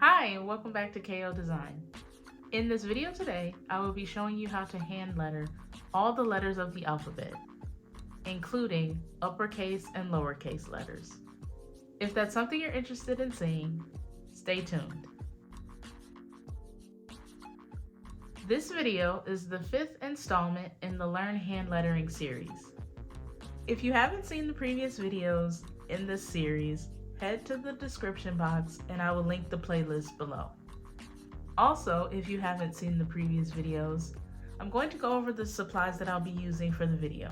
Hi, and welcome back to kayohdesign. In this video today, I will be showing you how to hand letter all the letters of the alphabet, including uppercase and lowercase letters. If that's something you're interested in seeing, stay tuned. This video is the 5th installment in the Learn Hand Lettering series. If you haven't seen the previous videos in this series, head to the description box and I will link the playlist below. Also, if you haven't seen the previous videos, I'm going to go over the supplies that I'll be using for the video.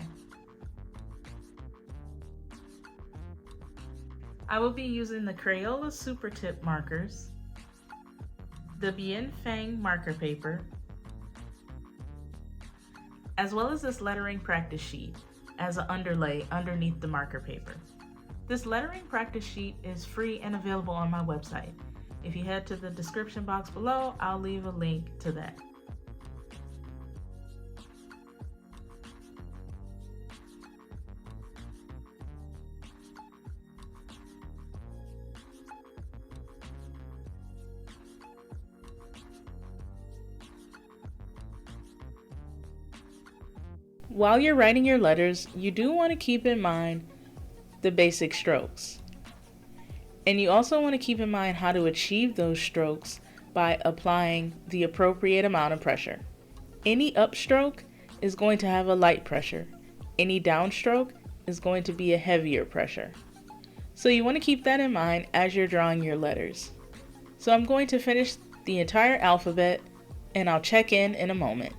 I will be using the Crayola Super Tip markers, the Bien Fang marker paper, as well as this lettering practice sheet as an underlay underneath the marker paper. This lettering practice sheet is free and available on my website. If you head to the description box below, I'll leave a link to that. While you're writing your letters, you do want to keep in mind the basic strokes. And you also want to keep in mind how to achieve those strokes by applying the appropriate amount of pressure. Any upstroke is going to have a light pressure. Any downstroke is going to be a heavier pressure. So you want to keep that in mind as you're drawing your letters. So I'm going to finish the entire alphabet and I'll check in a moment.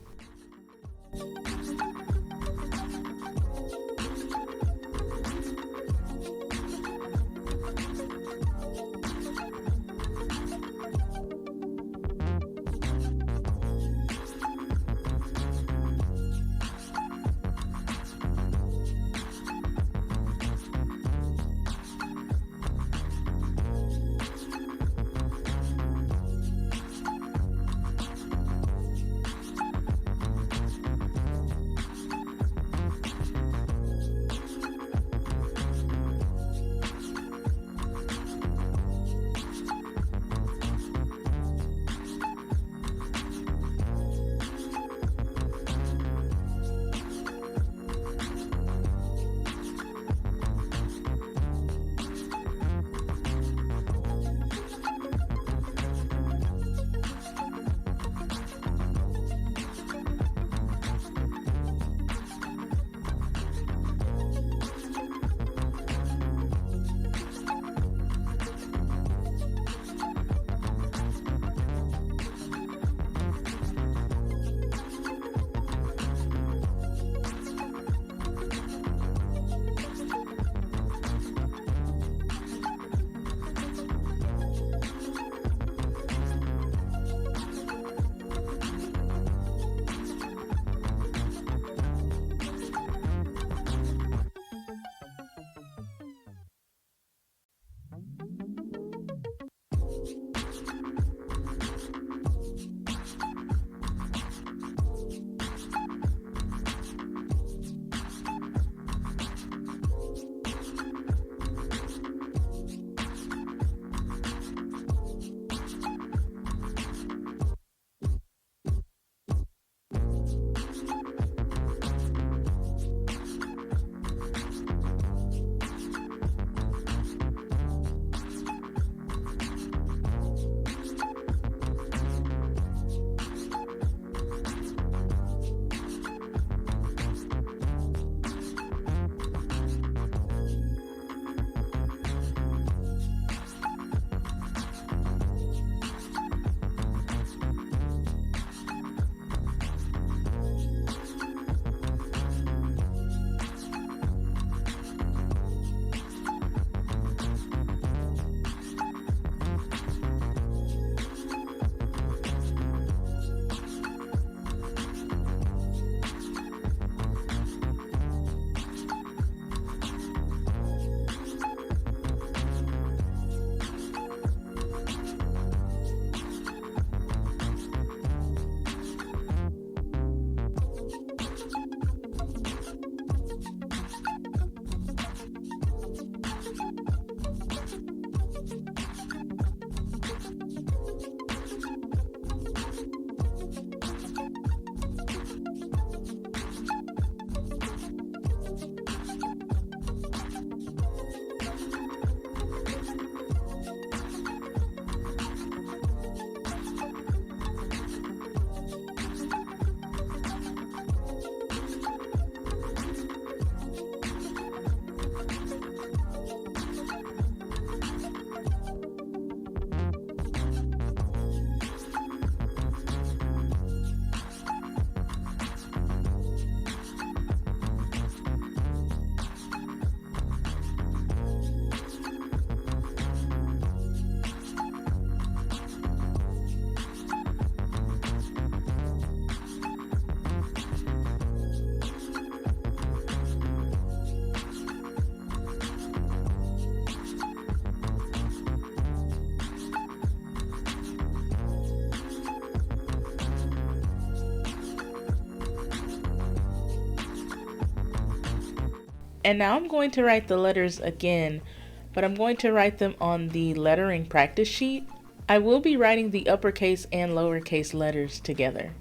And now I'm going to write the letters again, but I'm going to write them on the lettering practice sheet. I will be writing the uppercase and lowercase letters together.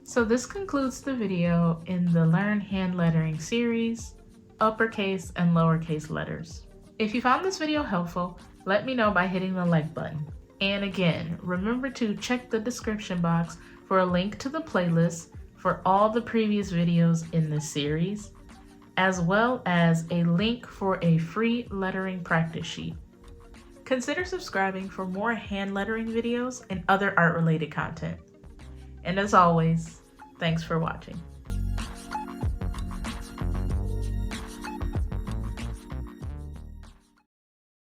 So this concludes the video in the Learn Hand Lettering series, Uppercase and Lowercase Letters. If you found this video helpful, let me know by hitting the like button. And again, remember to check the description box for a link to the playlist for all the previous videos in this series, as well as a link for a free lettering practice sheet. Consider subscribing for more hand lettering videos and other art-related content. And as always, thanks for watching.